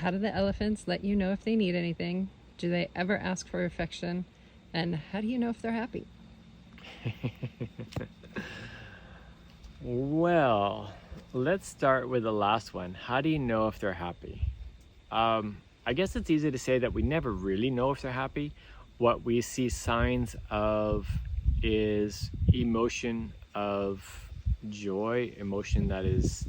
How do the elephants let you know if they need anything? Do they ever ask for affection? And how do you know if they're happy? Well, let's start with the last one. How do you know if they're happy? I guess it's easy to say that we never really know if they're happy. What we see signs of is emotion of joy, emotion that is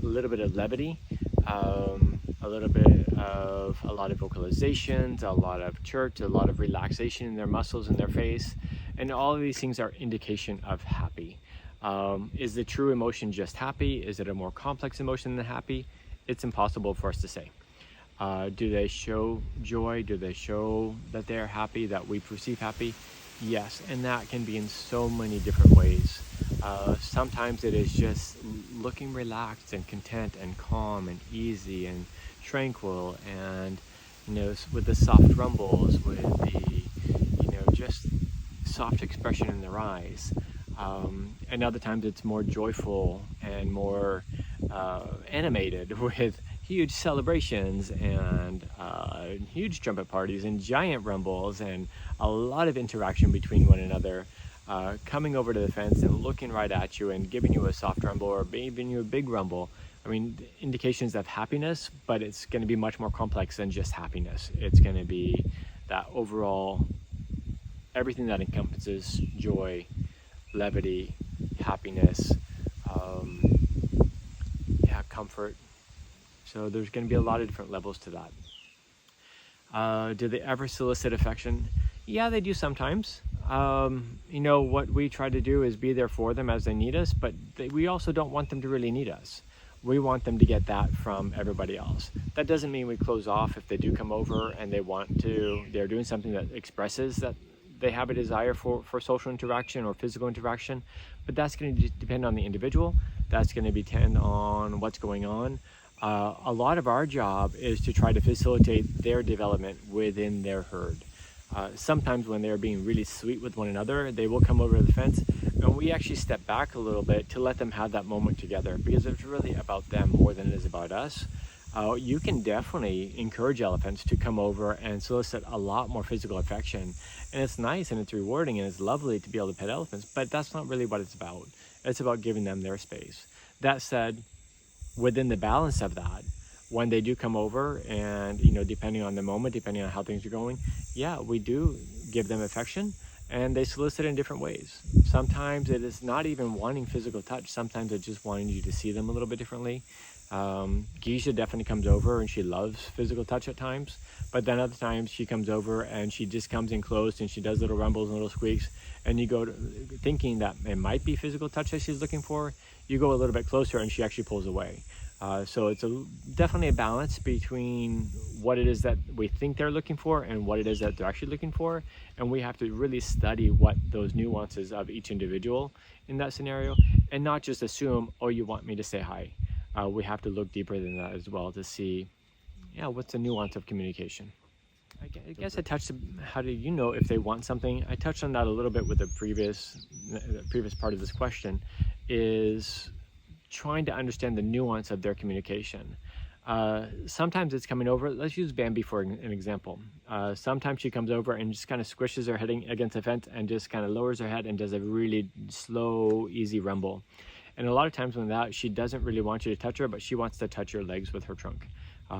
a little bit of levity, a little bit of a lot of vocalizations, a lot of church, a lot of relaxation in their muscles in their face. And all of these things are indication of happy. Is the true emotion just happy? Is it a more complex emotion than happy? It's impossible for us to say. Do they show joy? Do they show that they're happy, that we perceive happy? Yes, and that can be in so many different ways. Sometimes it is just looking relaxed and content and calm and easy and tranquil, and with the soft rumbles, with the just soft expression in their eyes. And other times it's more joyful and more animated, with huge celebrations and huge trumpet parties and giant rumbles and a lot of interaction between one another, coming over to the fence and looking right at you and giving you a soft rumble or giving you a big rumble. I mean, indications of happiness, but it's going to be much more complex than just happiness. It's going to be that overall, everything that encompasses joy, levity, happiness, comfort. So there's going to be a lot of different levels to that. Do they ever solicit affection? Yeah, they do sometimes. What we try to do is be there for them as they need us, but we also don't want them to really need us. We want them to get that from everybody else. That doesn't mean we close off if they do come over and they're doing something that expresses that they have a desire for social interaction or physical interaction, but that's going to depend on the individual. That's going to depend on what's going on. A lot of our job is to try to facilitate their development within their herd. Sometimes when they're being really sweet with one another, they will come over the fence, and we actually step back a little bit to let them have that moment together, because it's really about them more than it is about us. You can definitely encourage elephants to come over and solicit a lot more physical affection, and it's nice and it's rewarding and it's lovely to be able to pet elephants, but that's not really what it's about. It's about giving them their space. That said, within the balance of that, when they do come over and, depending on the moment, depending on how things are going, yeah, we do give them affection, and they solicit in different ways. Sometimes it is not even wanting physical touch. Sometimes it's just wanting you to see them a little bit differently. Geisha definitely comes over and she loves physical touch at times, but then other times she comes over and she just comes in close and she does little rumbles and little squeaks, and you go thinking that it might be physical touch that she's looking for. You go a little bit closer and she actually pulls away. So it's definitely a balance between what it is that we think they're looking for and what it is that they're actually looking for. And we have to really study what those nuances of each individual in that scenario, and not just assume, oh, you want me to say hi. We have to look deeper than that as well to see, what's the nuance of communication. I guess I touched, how do you know if they want something? I touched on that a little bit with the previous part of this question, is trying to understand the nuance of their communication. Sometimes it's coming over, let's use Bambi for an example. Sometimes she comes over and just kind of squishes her head against the fence and just kind of lowers her head and does a really slow, easy rumble. And a lot of times she doesn't really want you to touch her, but she wants to touch your legs with her trunk.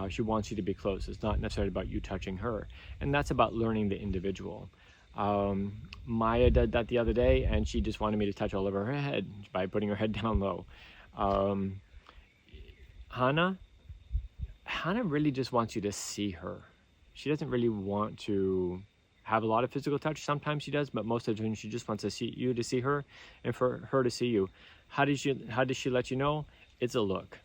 She wants you to be close. It's not necessarily about you touching her. And that's about learning the individual. Maya did that the other day, and she just wanted me to touch all over her head by putting her head down low. Hannah really just wants you to see her. She doesn't really want to have a lot of physical touch. Sometimes she does, but most of the time she just wants to see you, to see her, and for her to see you. How does she let you know? It's a look.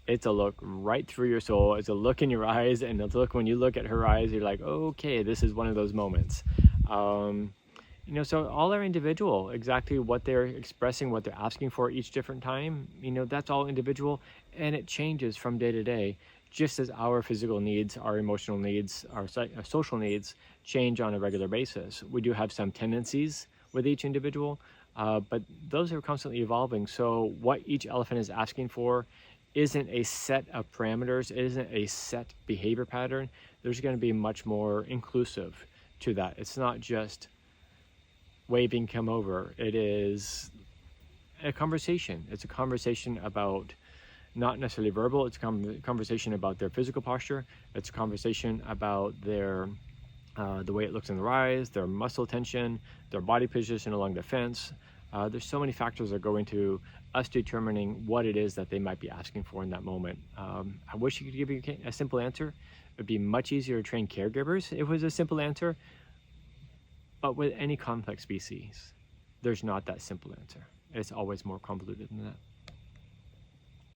It's a look right through your soul. It's a look in your eyes, and it's a look when you look at her eyes, you're like, okay, this is one of those moments. So all are individual. Exactly what they're expressing, what they're asking for each different time, that's all individual, and it changes from day to day, just as our physical needs, our emotional needs, our social needs change on a regular basis. We do have some tendencies with each individual, but those are constantly evolving. So what each elephant is asking for isn't a set of parameters, isn't a set behavior pattern. There's going to be much more inclusive to that. It's not just waving, come over. It is a conversation. It's a conversation about not necessarily verbal. It's a conversation about their physical posture. It's a conversation about their the way it looks in their eyes, their muscle tension, their body position along the fence. There's so many factors that go into us determining what it is that they might be asking for in that moment. I wish you could give you a simple answer. It'd be much easier to train caregivers if it was a simple answer. But with any complex species, there's not that simple answer. It's always more convoluted than that.